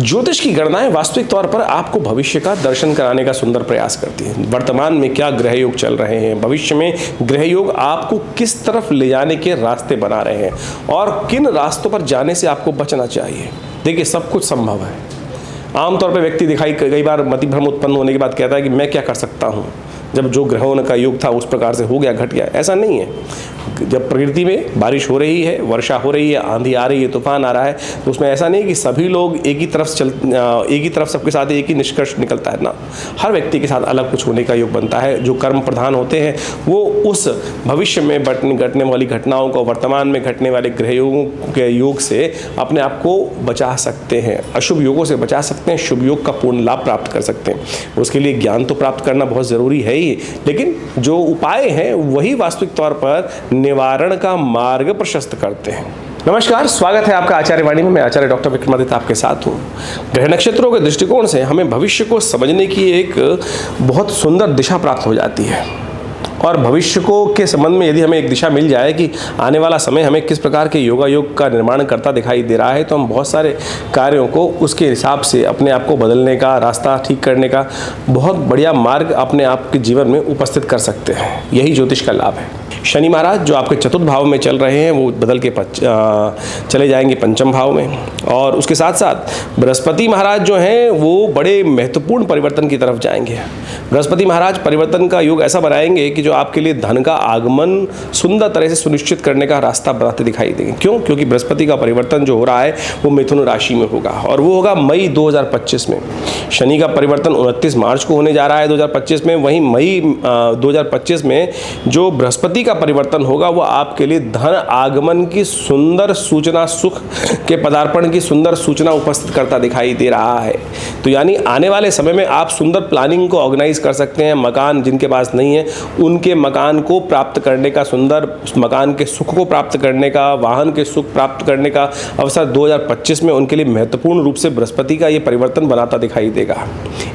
ज्योतिष की गणनाएं वास्तविक तौर पर आपको भविष्य का दर्शन कराने का सुंदर प्रयास करती हैं। वर्तमान में क्या ग्रह योग चल रहे हैं, भविष्य में ग्रह योग आपको किस तरफ ले जाने के रास्ते बना रहे हैं और किन रास्तों पर जाने से आपको बचना चाहिए। देखिए, सब कुछ संभव है। आमतौर पर व्यक्ति कई बार मति भ्रम उत्पन्न होने के बाद कहता है कि मैं क्या कर सकता हूँ, जब जो ग्रहों का योग था उस प्रकार से हो गया, घट गया। ऐसा नहीं है। जब प्रकृति में बारिश हो रही है, वर्षा हो रही है, आंधी आ रही है, तूफान आ रहा है, तो उसमें ऐसा नहीं कि सभी लोग एक ही तरफ सबके साथ एक ही निष्कर्ष निकलता है ना। हर व्यक्ति के साथ अलग कुछ होने का योग बनता है। जो कर्म प्रधान होते हैं वो उस भविष्य में घटने वाली घटनाओं को, वर्तमान में घटने वाले ग्रह योगों के योग से अपने आप को बचा सकते हैं, अशुभ योगों से बचा सकते हैं, शुभ योग का पूर्ण लाभ प्राप्त कर सकते हैं। उसके लिए ज्ञान तो प्राप्त करना बहुत ज़रूरी है ही, लेकिन जो उपाय हैं वही वास्तविक तौर पर निवारण का मार्ग प्रशस्त करते हैं। नमस्कार, स्वागत है आपका आचार्य वाणी में। मैं आचार्य डॉक्टर विक्रमादित्य आपके साथ हूँ। ग्रह नक्षत्रों के दृष्टिकोण से हमें भविष्य को समझने की एक बहुत सुंदर दिशा प्राप्त हो जाती है और भविष्य को के संबंध में यदि हमें एक दिशा मिल जाए कि आने वाला समय हमें किस प्रकार के योगायोग का निर्माण करता दिखाई दे रहा है, तो हम बहुत सारे कार्यों को उसके हिसाब से अपने आप को बदलने का, रास्ता ठीक करने का बहुत बढ़िया मार्ग अपने आप के जीवन में उपस्थित कर सकते हैं। यही ज्योतिष का लाभ है। शनि महाराज जो आपके चतुर्थ भाव में चल रहे हैं वो बदल के चले जाएंगे पंचम भाव में, और उसके साथ साथ बृहस्पति महाराज जो हैं वो बड़े महत्वपूर्ण परिवर्तन की तरफ जाएंगे। बृहस्पति महाराज परिवर्तन का योग ऐसा बनाएंगे कि जो आपके लिए धन का आगमन सुंदर तरह से सुनिश्चित करने का रास्ता बनाते दिखाई देंगे। क्यों? क्योंकि बृहस्पति का परिवर्तन जो हो रहा है वो मिथुन राशि में होगा और वो होगा मई 2025 में। शनि का परिवर्तन 29 मार्च को होने जा रहा है 2025 में। वहीं मई 2025 में जो बृहस्पति का परिवर्तन होगा वो आपके लिए धन आगमन की सुंदर सूचना, सुख के पदार्पण की सुंदर सूचना उपस्थित करता दिखाई दे रहा है। तो यानी आने वाले समय में आप सुंदर प्लानिंग को ऑर्गेनाइज कर सकते हैं। मकान जिनके पास नहीं है उनके मकान को प्राप्त करने का, सुंदर मकान के सुख को प्राप्त करने का, वाहन के सुख प्राप्त करने का अवसर 2025 में उनके लिए महत्वपूर्ण रूप से बृहस्पति का ये परिवर्तन बनाता दिखाई देगा।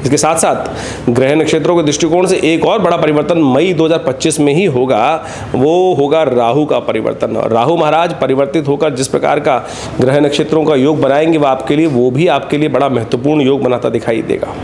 इसके साथ साथ ग्रह नक्षत्रों के दृष्टिकोण से एक और बड़ा परिवर्तन मई 2025 में ही होगा, वो होगा राहु का परिवर्तन। राहु महाराज परिवर्तित होकर जिस प्रकार का ग्रह नक्षत्रों का योग बनाएंगे वो भी आपके लिए बड़ा महत्वपूर्ण योग बनाता दिखाई देगा।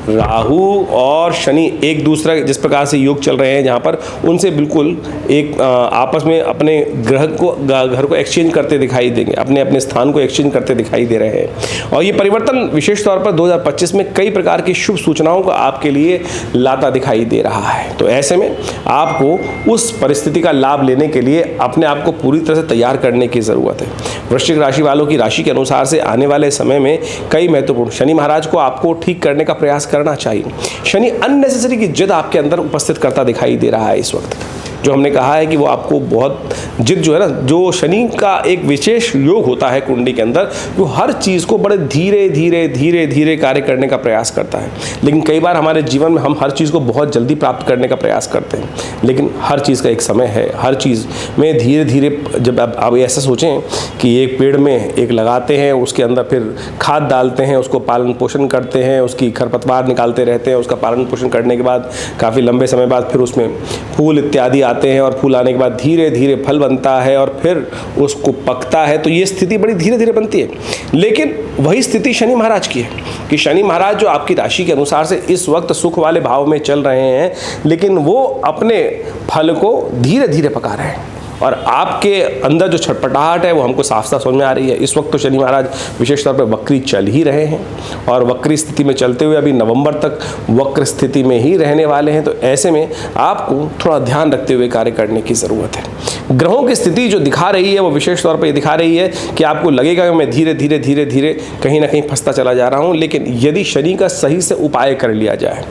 राहु और शनि एक दूसरा जिस प्रकार से योग चल रहे हैं जहाँ पर उनसे बिल्कुल एक आपस में अपने घर को एक्सचेंज करते दिखाई देंगे, अपने अपने स्थान को एक्सचेंज करते दिखाई दे रहे हैं। और ये परिवर्तन विशेष तौर पर 2025 में कई प्रकार की शुभ सूचनाओं को आपके लिए लाता दिखाई दे रहा है। तो ऐसे में आपको उस परिस्थिति का लाभ लेने के लिए अपने आप को पूरी तरह से तैयार करने की ज़रूरत है। वृश्चिक राशि वालों की राशि के अनुसार से आने वाले समय में कई महत्वपूर्ण शनि महाराज को आपको ठीक करने का प्रयास करना चाहिए। शनि अननेसेसरी की जिद आपके अंदर उपस्थित करता दिखाई दे रहा है इस वक्त। जो हमने कहा है कि वो आपको बहुत जिद जो है ना, जो शनि का एक विशेष योग होता है कुंडली के अंदर, वो हर चीज़ को बड़े धीरे धीरे कार्य करने का प्रयास करता है। लेकिन कई बार हमारे जीवन में हम हर चीज़ को बहुत जल्दी प्राप्त करने का प्रयास करते हैं, लेकिन हर चीज़ का एक समय है। हर चीज़ में धीरे धीरे, जब आप ऐसा सोचें कि एक पेड़ में एक लगाते हैं, उसके अंदर फिर खाद डालते हैं, उसको पालन पोषण करते हैं, उसकी खरपतवार निकालते रहते हैं, उसका पालन पोषण करने के बाद काफ़ी लंबे समय बाद फिर उसमें फूल इत्यादि आते हैं और फूल आने के बाद धीरे धीरे फल बनता है और फिर उसको पकता है। तो ये स्थिति बड़ी धीरे धीरे बनती है। लेकिन वही स्थिति शनि महाराज की है कि शनि महाराज जो आपकी राशि के अनुसार से इस वक्त सुख वाले भाव में चल रहे हैं, लेकिन वो अपने फल को धीरे धीरे पका रहे हैं और आपके अंदर जो छटपटाहट है वो हमको साफ साफ समझ में आ रही है। इस वक्त तो शनि महाराज विशेष तौर पर वक्री चल ही रहे हैं और वक्री स्थिति में चलते हुए अभी नवंबर तक वक्र स्थिति में ही रहने वाले हैं। तो ऐसे में आपको थोड़ा ध्यान रखते हुए कार्य करने की ज़रूरत है। ग्रहों की स्थिति जो दिखा रही है वो विशेष तौर पर ये दिखा रही है कि आपको लगेगा कि मैं धीरे धीरे कहीं ना कहीं फंसता चला जा रहा हूँ, लेकिन यदि शनि का सही से उपाय कर लिया जाए,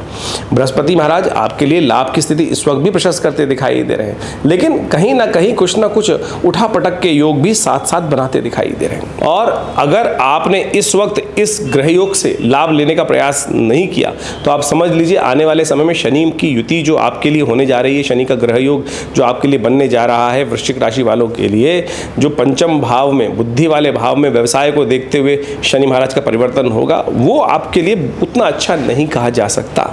बृहस्पति महाराज आपके लिए लाभ की स्थिति इस वक्त भी प्रशस्त करते दिखाई दे रहे हैं, लेकिन कहीं ना कहीं कुछ ना कुछ उठापटक के योग भी साथ साथ बनाते दिखाई दे रहे हैं। और अगर आपने इस वक्त इस ग्रह योग से लाभ लेने का प्रयास नहीं किया तो आप समझ लीजिए आने वाले समय में शनि की युति जो आपके लिए होने जा रही है, शनि का ग्रह योग जो आपके लिए बनने जा रहा है, वृश्चिक राशि वालों के लिए जो पंचम भाव में, बुद्धि वाले भाव में व्यवसाय को देखते हुए शनि महाराज का परिवर्तन होगा, वो आपके लिए उतना अच्छा नहीं कहा जा सकता।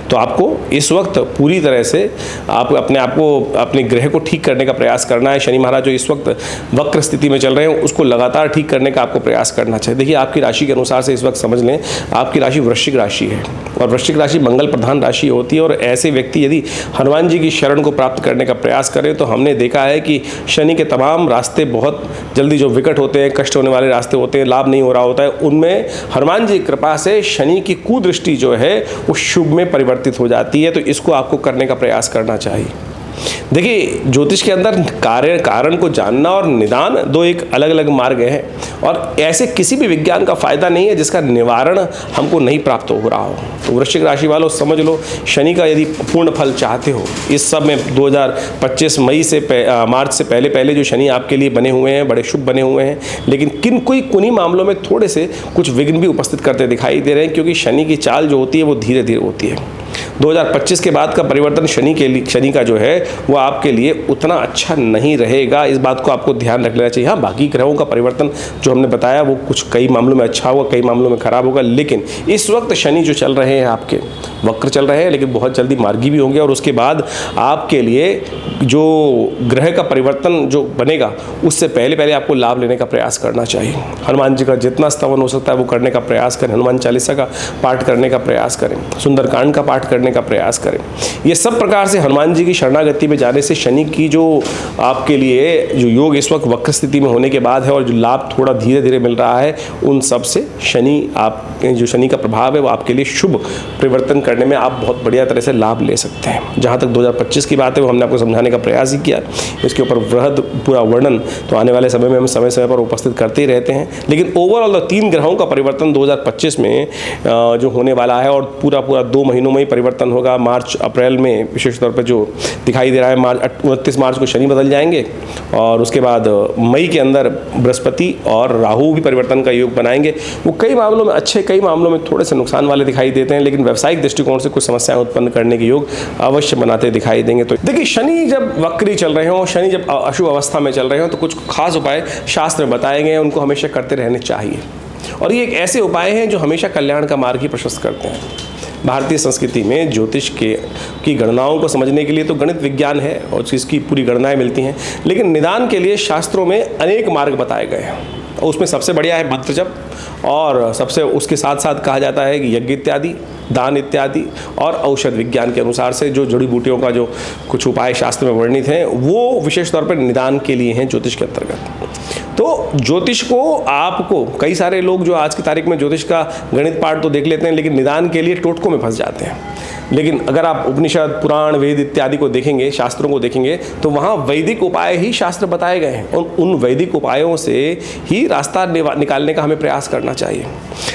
तो आपको इस वक्त पूरी तरह से आप अपने आप को, अपने ग्रह को ठीक करने का प्रयास करना है। शनि महाराज जो इस वक्त वक्र स्थिति में चल रहे हैं उसको लगातार ठीक करने का आपको प्रयास करना चाहिए। देखिए, आपकी राशि के अनुसार से इस वक्त समझ लें, आपकी राशि वृश्चिक राशि है और वृश्चिक राशि मंगल प्रधान राशि होती है। और ऐसे व्यक्ति यदि हनुमान जी की शरण को प्राप्त करने का प्रयास करें तो हमने देखा है कि शनि के तमाम रास्ते बहुत जल्दी जो विकट होते हैं, कष्ट होने वाले रास्ते होते हैं, लाभ नहीं हो रहा होता है, उनमें हनुमान जी की कृपा से शनि की कुदृष्टि जो है वो शुभ में परिवर्तित हो जाती है। तो इसको आपको करने का प्रयास करना चाहिए। देखिए, ज्योतिष के अंदर कारण को जानना और निदान दो एक अलग अलग मार्ग हैं और ऐसे किसी भी विज्ञान का फायदा नहीं है जिसका निवारण हमको नहीं प्राप्त हो रहा हो। तो वृश्चिक राशि वालों समझ लो, शनि का यदि पूर्ण फल चाहते हो, इस सब में 2025 मई से मार्च से पहले जो शनि आपके लिए बने हुए हैं, बड़े शुभ बने हुए हैं, लेकिन कुन्हीं मामलों में थोड़े से कुछ विघ्न भी उपस्थित करते दिखाई दे रहे हैं, क्योंकि शनि की चाल जो होती है वो धीरे धीरे होती है। 2025 के बाद का परिवर्तन शनि का जो है वो आपके लिए उतना अच्छा नहीं रहेगा। इस बात को आपको ध्यान रख लेना चाहिए। हाँ, बाकी ग्रहों का परिवर्तन जो हमने बताया वो कुछ कई मामलों में अच्छा होगा, कई मामलों में खराब होगा, लेकिन इस वक्त शनि जो चल रहे हैं आपके वक्र चल रहे हैं, लेकिन बहुत जल्दी मार्गी भी होंगे। और उसके बाद आपके लिए जो ग्रह का परिवर्तन जो बनेगा उससे पहले आपको लाभ लेने का प्रयास करना चाहिए। हनुमान जी का जितना स्तवन हो सकता है वो करने का प्रयास करें, हनुमान चालीसा का पाठ करने का प्रयास करें, सुंदरकांड का पाठ करने का प्रयास करें। ये सब प्रकार से हनुमान जी की शरणागति में जाने से शनि की जो आपके लिए जो योग इस वक्त वक्र स्थिति में होने के बाद है और जो लाभ थोड़ा धीरे धीरे मिल रहा है, उन सब से शनि का प्रभाव है वो आपके लिए शुभ परिवर्तन करने में आप बहुत बढ़िया तरह से लाभ ले सकते हैं। जहाँ तक 2025 की बात है वो हमने आपको समझाने का प्रयास ही किया। इसके ऊपर वृहद पूरा वर्णन तो आने वाले समय में हम समय समय पर उपस्थित करते ही रहते हैं, लेकिन ओवरऑल 3 ग्रहों का परिवर्तन 2025 में जो होने वाला है और पूरा 2 महीनों में ही परिवर्तन होगा। मार्च अप्रैल में विशेष तौर पर जो दिखाई दे रहा है, 29 मार्च को शनि बदल जाएंगे और उसके बाद मई के अंदर बृहस्पति और राहु भी परिवर्तन का योग बनाएंगे। वो कई मामलों में अच्छे, कई मामलों में थोड़े से नुकसान वाले दिखाई देते हैं, लेकिन व्यावसायिक दृष्टिकोण से कुछ समस्याएं उत्पन्न करने के योग अवश्य बनाते दिखाई देंगे। तो देखिए, शनि जब वक्री चल रहे हो, शनि जब अशुभ अवस्था में चल रहे हो, तो कुछ खास उपाय शास्त्र में बताए गए हैं, उनको हमेशा करते रहने चाहिए। और ये एक ऐसे उपाय हैं जो हमेशा कल्याण का मार्ग ही प्रशस्त करते हैं। भारतीय संस्कृति में ज्योतिष की गणनाओं को समझने के लिए तो गणित विज्ञान है और इसकी पूरी गणनाएं मिलती हैं, लेकिन निदान के लिए शास्त्रों में अनेक मार्ग बताए गए हैं। उसमें सबसे बढ़िया है मंत्र जप, और सबसे उसके साथ साथ कहा जाता है कि यज्ञ इत्यादि, दान इत्यादि, और औषध विज्ञान के अनुसार से जो जड़ी बूटियों का जो कुछ उपाय शास्त्र में वर्णित हैं वो विशेष तौर पर निदान के लिए हैं ज्योतिष के अंतर्गत। तो ज्योतिष को आपको, कई सारे लोग जो आज की तारीख में ज्योतिष का गणित पाठ तो देख लेते हैं, लेकिन निदान के लिए टोटकों में फंस जाते हैं। लेकिन अगर आप उपनिषद, पुराण, वेद इत्यादि को देखेंगे, शास्त्रों को देखेंगे, तो वहाँ वैदिक उपाय ही शास्त्र बताए गए हैं और उन वैदिक उपायों से ही रास्ता निकालने का हमें प्रयास करना चाहिए।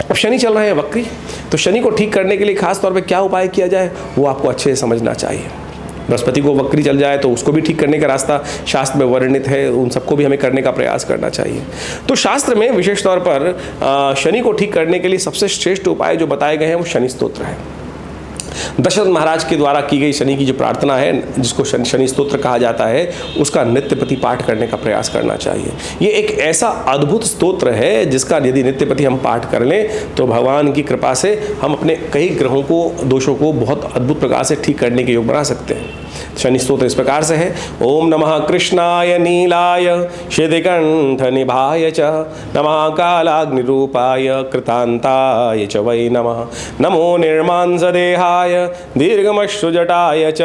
अब शनि चल रहे हैं वक्री, तो शनि को ठीक करने के लिए खास तौर पे क्या उपाय किया जाए वो आपको अच्छे से समझना चाहिए। बृहस्पति को वक्री चल जाए तो उसको भी ठीक करने का रास्ता शास्त्र में वर्णित है, उन सबको भी हमें करने का प्रयास करना चाहिए। तो शास्त्र में विशेष तौर पर शनि को ठीक करने के लिए सबसे श्रेष्ठ उपाय जो बताए गए हैं वो शनि स्तोत्र है। दशरथ महाराज के द्वारा की गई शनि की जो प्रार्थना है, जिसको शनि स्तोत्र कहा जाता है, उसका नित्य प्रति पाठ करने का प्रयास करना चाहिए। ये एक ऐसा अद्भुत स्तोत्र है जिसका यदि नित्य प्रति हम पाठ कर लें तो भगवान की कृपा से हम अपने कई ग्रहों को, दोषों को बहुत अद्भुत प्रकार से ठीक करने के योग बना सकते हैं। शनि स्तोत्र इस प्रकार से है: ओम नमः कृष्णाय नीलाय शितिकंठ निभाय च, नमः कालाग्निरूपाय कृतांताय च वै नमः, नमो निर्मांस देहाय दीर्घमश्रुजटाय च,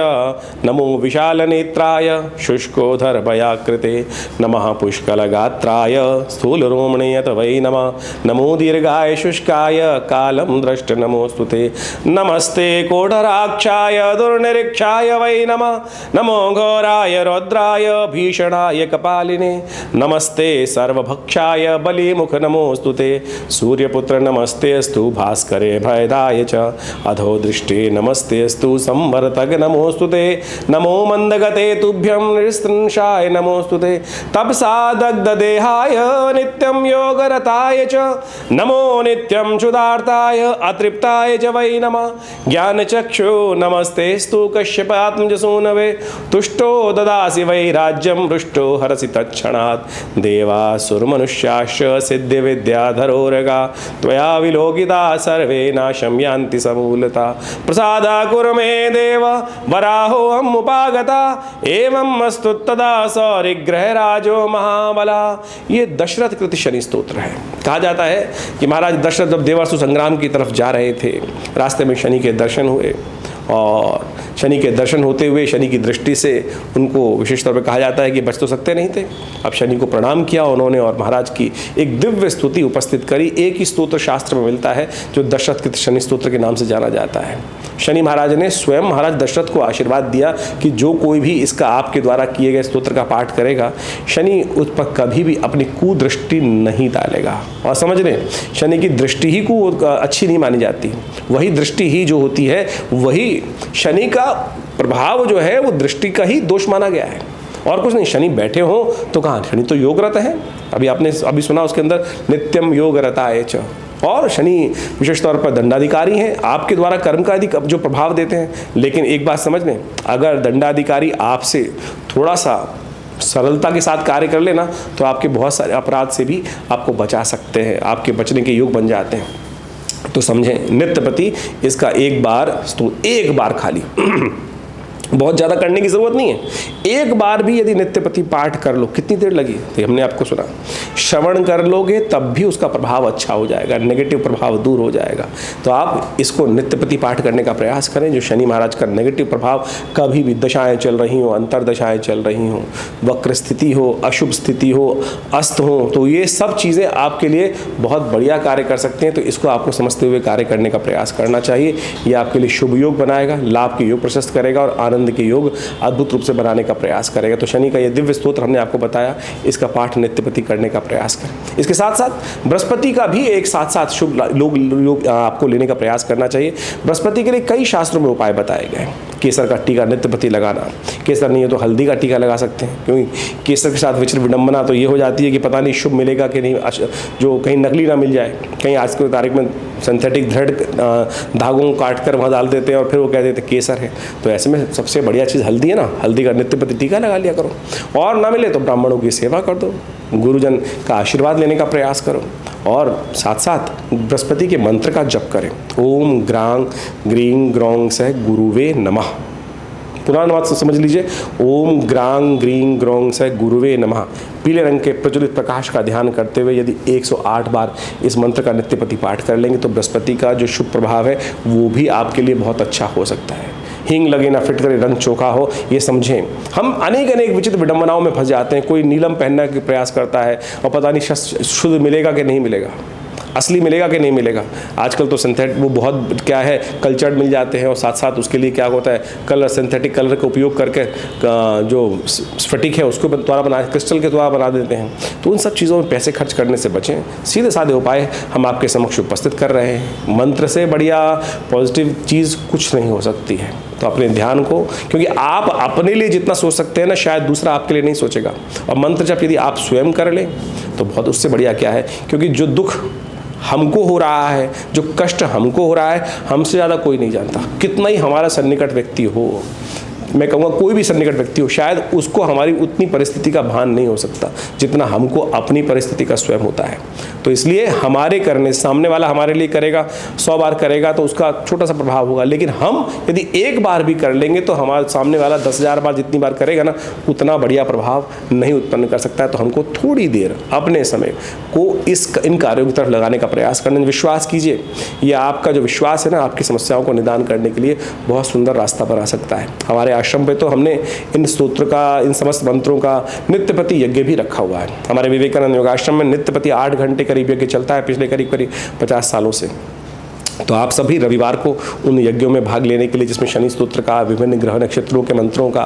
नमो विशाल नेत्राय शुष्कोधर भयाकृते, नमः पुष्कलगात्राय स्थूलरोमणीयत वै नमः, नमो दीर्घाय शुष्काय कालं द्रष्ट नमोस्तुते, नमस्ते कोटराक्षाय दुर्निरीक्षाय वै नमः, नमो घोराय रौद्राय भीषणाय कपालिने, नमस्ते सर्वभक्षाय बलिमुख नमोस्तुते, सूर्यपुत्र नमस्तेस्तु भास्करे भयदाय च, अधो दृष्टे नमस्तेस्तु संवरतग नमोस्तुते, नमो मंदगते तुभ्यं निस्त्रंशाय नमोस्तुते, तपसा दग्ध देहाय नित्यं योगरताय च, नमो नित्यं क्षुधार्ताय अतृप्ताय च वै नमः, ज्ञानचक्षु नमस्तेस्तु कश्यपात्मज सूनवे तुष्टो ददासि वै राज्यं रुष्टो हरसि तत्क्षणात् देवासुरमनुष्याश्च सिद्धिविद्याधरोरगा त्वया विलोकिता सर्वे नाशं यान्ति समूलता प्रसादा कुरु मे देव वराहोऽहम् उपागता एवं अस्तु तदा सौरिग्रहराजो महाबला। ये दशरथ कृत शनि स्तोत्र है। कहा जाता है कि महाराज दशरथ जब देवासुर संग्राम की तरफ जा रहे थे, रास्ते में शनि के दर्शन हुए और शनि के दर्शन होते हुए शनि की दृष्टि से उनको विशेष तौर पर कहा जाता है कि बच तो सकते नहीं थे। अब शनि को प्रणाम किया उन्होंने और महाराज की एक दिव्य स्तुति उपस्थित करी। एक ही स्तोत्र शास्त्र में मिलता है जो दशरथ कृत शनि स्तोत्र के नाम से जाना जाता है। शनि महाराज ने स्वयं महाराज दशरथ को आशीर्वाद दिया कि जो कोई भी इसका आपके द्वारा किए गए स्तोत्र का पाठ करेगा, शनि उस पर कभी भी अपनी कुदृष्टि नहीं डालेगा। और समझ लें, शनि की दृष्टि ही को अच्छी नहीं मानी जाती, वही दृष्टि ही जो होती है, वही शनि का प्रभाव जो है वो दृष्टि का ही दोष माना गया है और कुछ नहीं। शनि बैठे हो तो कहाँ, शनि तो योगरत है। अभी आपने अभी सुना उसके अंदर नित्यम योगरताय च। और शनि विशेष तौर पर दंडाधिकारी हैं, आपके द्वारा कर्म का अधिक जो प्रभाव देते हैं। लेकिन एक बात समझ लें, अगर दंडाधिकारी आपसे थोड़ा सा सरलता के साथ कार्य कर लेना तो आपके बहुत सारे अपराध से भी आपको बचा सकते हैं, आपके बचने के योग बन जाते हैं। तो समझें, नित्यपति इसका एक बार खाली बहुत ज़्यादा करने की ज़रूरत नहीं है। एक बार भी यदि नित्यपति पाठ कर लो, कितनी देर लगी तो हमने आपको सुना, श्रवण कर लोगे तब भी उसका प्रभाव अच्छा हो जाएगा, नेगेटिव प्रभाव दूर हो जाएगा। तो आप इसको नित्यपति पाठ करने का प्रयास करें। जो शनि महाराज का नेगेटिव प्रभाव कभी भी दशाएं चल रही हो, अंतरदशाएं चल रही हो, वक्र स्थिति हो, अशुभ स्थिति हो, अस्त हो, तो ये सब चीज़ें आपके लिए बहुत बढ़िया कार्य कर सकते हैं। तो इसको आपको समझते हुए कार्य करने का प्रयास करना चाहिए। ये आपके लिए शुभ योग बनाएगा, लाभ के योग प्रशस्त करेगा और आनंद के योग अद्भुत रूप से बनाने का प्रयास करेगा। तो शनि का ये दिव्य स्तोत्र हमने आपको बताया, इसका पाठ नित्यपति करने का प्रयास करें। इसके साथ साथ बृहस्पति का भी एक साथ शुभ योग आपको लेने का प्रयास करना चाहिए। बृहस्पति के लिए कई शास्त्रों में उपाय बताए गए। केसर का टीका नित्यपति लगाना, केसर नहीं है तो हल्दी का टीका लगा सकते हैं, क्योंकि केसर के साथ विचित्र विडंबना तो ये हो जाती है कि पता नहीं शुभ मिलेगा कि नहीं, जो कहीं नकली ना मिल जाए। कहीं आज की तारीख में सिंथेटिक दृढ़ धागों को काट कर वहाँ डाल देते हैं और फिर वो कह देते केसर है। तो ऐसे में सबसे बढ़िया चीज़ हल्दी है ना, हल्दी का नित्यपति टीका लगा लिया करो। और ना मिले तो ब्राह्मणों की सेवा कर दो, गुरुजन का आशीर्वाद लेने का प्रयास करो और साथ साथ बृहस्पति के मंत्र का जप करें। ओम ग्रांग ग्रीं ग्रौंग सह गुरुवे नमः। पुराना बात समझ लीजिए, ओम ग्रांग ग्रीं ग्रौंग सह गुरुवे नमः। पीले रंग के प्रज्वलित प्रकाश का ध्यान करते हुए यदि 108 बार इस मंत्र का नित्यपति पाठ कर लेंगे तो बृहस्पति का जो शुभ प्रभाव है वो भी आपके लिए बहुत अच्छा हो सकता है। हींग लगे ना फिट करे रंग चोखा हो, ये समझें। हम अनेक विचित्र विडंबनाओं में फंस जाते हैं। कोई नीलम पहनने का प्रयास करता है और पता नहीं शुद्ध मिलेगा कि नहीं मिलेगा, असली मिलेगा कि नहीं मिलेगा। आजकल तो सिंथेटिक वो बहुत क्या है, कल्चर्ड मिल जाते हैं और साथ साथ उसके लिए क्या होता है, कलर सिंथेटिक कलर का उपयोग करके जो स्फटिक है उसको द्वारा बना, क्रिस्टल के द्वारा बना देते हैं। तो उन सब चीज़ों में पैसे खर्च करने से बचें। सीधे साधे उपाय हम आपके समक्ष उपस्थित कर रहे हैं। मंत्र से बढ़िया पॉजिटिव चीज़ कुछ नहीं हो सकती है। तो अपने ध्यान को, क्योंकि आप अपने लिए जितना सोच सकते हैं ना, शायद दूसरा आपके लिए नहीं सोचेगा। और मंत्र जब यदि आप स्वयं कर लें तो बहुत उससे बढ़िया क्या है, क्योंकि जो दुख हमको हो रहा है, जो कष्ट हमको हो रहा है, हमसे ज़्यादा कोई नहीं जानता। कितना ही हमारा सन्निकट व्यक्ति हो, मैं कहूँगा कोई भी सन्निकट व्यक्ति हो, शायद उसको हमारी उतनी परिस्थिति का भान नहीं हो सकता जितना हमको अपनी परिस्थिति का स्वयं होता है। तो इसलिए हमारे करने, सामने वाला हमारे लिए करेगा, 100 बार करेगा तो उसका छोटा सा प्रभाव होगा, लेकिन हम यदि एक बार भी कर लेंगे तो हमारे सामने वाला 10,000 बार जितनी बार करेगा ना, उतना बढ़िया प्रभाव नहीं उत्पन्न कर सकता है। तो हमको थोड़ी देर अपने समय को इन कार्यों की तरफ लगाने का प्रयास करने, विश्वास कीजिए, ये आपका जो विश्वास है ना, आपकी समस्याओं को निदान करने के लिए बहुत सुंदर रास्ता बना सकता है। हमारे आश्रम पे तो हमने इन स्तोत्र का, इन समस्त मंत्रों का नित्यपति यज्ञ भी रखा हुआ है। हमारे विवेकानंद योगाश्रम में नित्यपति 8 घंटे करीब यज्ञ चलता है पिछले करीब 50 सालों से। तो आप सभी रविवार को उन यज्ञों में भाग लेने के लिए, जिसमें शनि स्तोत्र का, विभिन्न ग्रह नक्षत्रों के मंत्रों का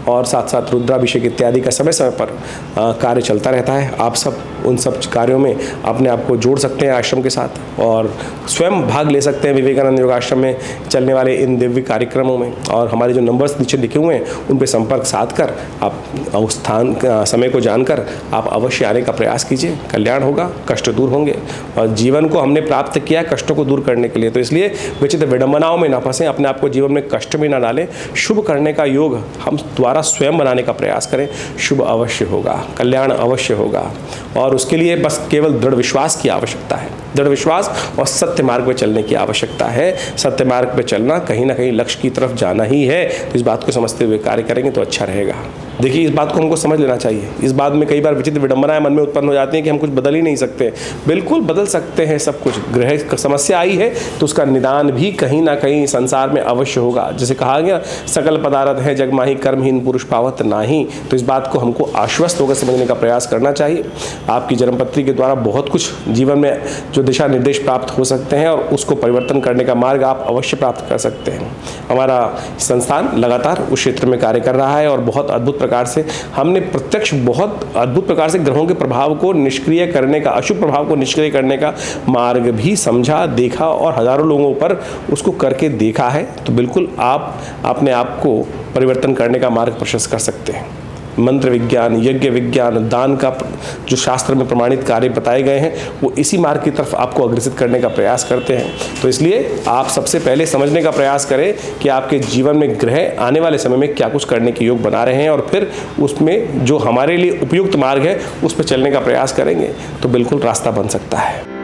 और साथ साथ रुद्राभिषेक इत्यादि का समय समय पर कार्य चलता रहता है। आप सब उन सब कार्यों में अपने आप को जोड़ सकते हैं आश्रम के साथ और स्वयं भाग ले सकते हैं विवेकानंद योगाश्रम में चलने वाले इन दिव्य कार्यक्रमों में। और हमारे जो नंबर्स नीचे लिखे हुए हैं उन पर संपर्क साध कर आप उस स्थान समय को जानकर आप अवश्य आने का प्रयास कीजिए। कल्याण होगा, कष्ट दूर होंगे और जीवन को हमने प्राप्त किया है कष्टों को दूर करने के के लिए। तो इसलिए विचित्र विडंबनाओं में ना फंसें, अपने आप को जीवन में कष्ट में ना डालें। शुभ करने का योग हम द्वारा स्वयं बनाने का प्रयास करें, शुभ अवश्य होगा, कल्याण अवश्य होगा। और उसके लिए बस केवल दृढ़ विश्वास की आवश्यकता है, दृढ़ विश्वास और सत्य मार्ग पर चलने की आवश्यकता है। सत्य मार्ग पर चलना कहीं ना कहीं लक्ष्य की तरफ जाना ही है। तो इस बात को समझते हुए कार्य करेंगे तो अच्छा रहेगा। देखिए, इस बात को हमको समझ लेना चाहिए। इस बात में कई बार विचित्र विडंबनाएं मन में उत्पन्न हो जाती हैं कि हम कुछ बदल ही नहीं सकते। बिल्कुल बदल सकते हैं सब कुछ। ग्रह समस्या आई है तो उसका निदान भी कहीं ना कहीं संसार में अवश्य होगा। जैसे कहा गया, सकल पदार्थ है जग माही, कर्महीन पुरुष पावत नाही। तो इस बात को हमको आश्वस्त होकर समझने का प्रयास करना चाहिए। आपकी जन्मपत्री के द्वारा बहुत कुछ जीवन में जो दिशा निर्देश प्राप्त हो सकते हैं और उसको परिवर्तन करने का मार्ग आप अवश्य प्राप्त कर सकते हैं। हमारा संस्थान लगातार उस क्षेत्र में कार्य कर रहा है और बहुत अद्भुत प्रकार से हमने प्रत्यक्ष बहुत अद्भुत प्रकार से ग्रहों के प्रभाव को निष्क्रिय करने का, अशुभ प्रभाव को निष्क्रिय करने का मार्ग भी समझा, देखा और हजारों लोगों पर उसको करके देखा है। तो बिल्कुल आप अपने आप को परिवर्तन करने का मार्ग प्रशस्त कर सकते हैं। मंत्र विज्ञान, यज्ञ विज्ञान, दान का जो शास्त्र में प्रमाणित कार्य बताए गए हैं वो इसी मार्ग की तरफ आपको अग्रसित करने का प्रयास करते हैं। तो इसलिए आप सबसे पहले समझने का प्रयास करें कि आपके जीवन में ग्रह आने वाले समय में क्या कुछ करने के योग बना रहे हैं और फिर उसमें जो हमारे लिए उपयुक्त मार्ग है उस पर चलने का प्रयास करेंगे तो बिल्कुल रास्ता बन सकता है।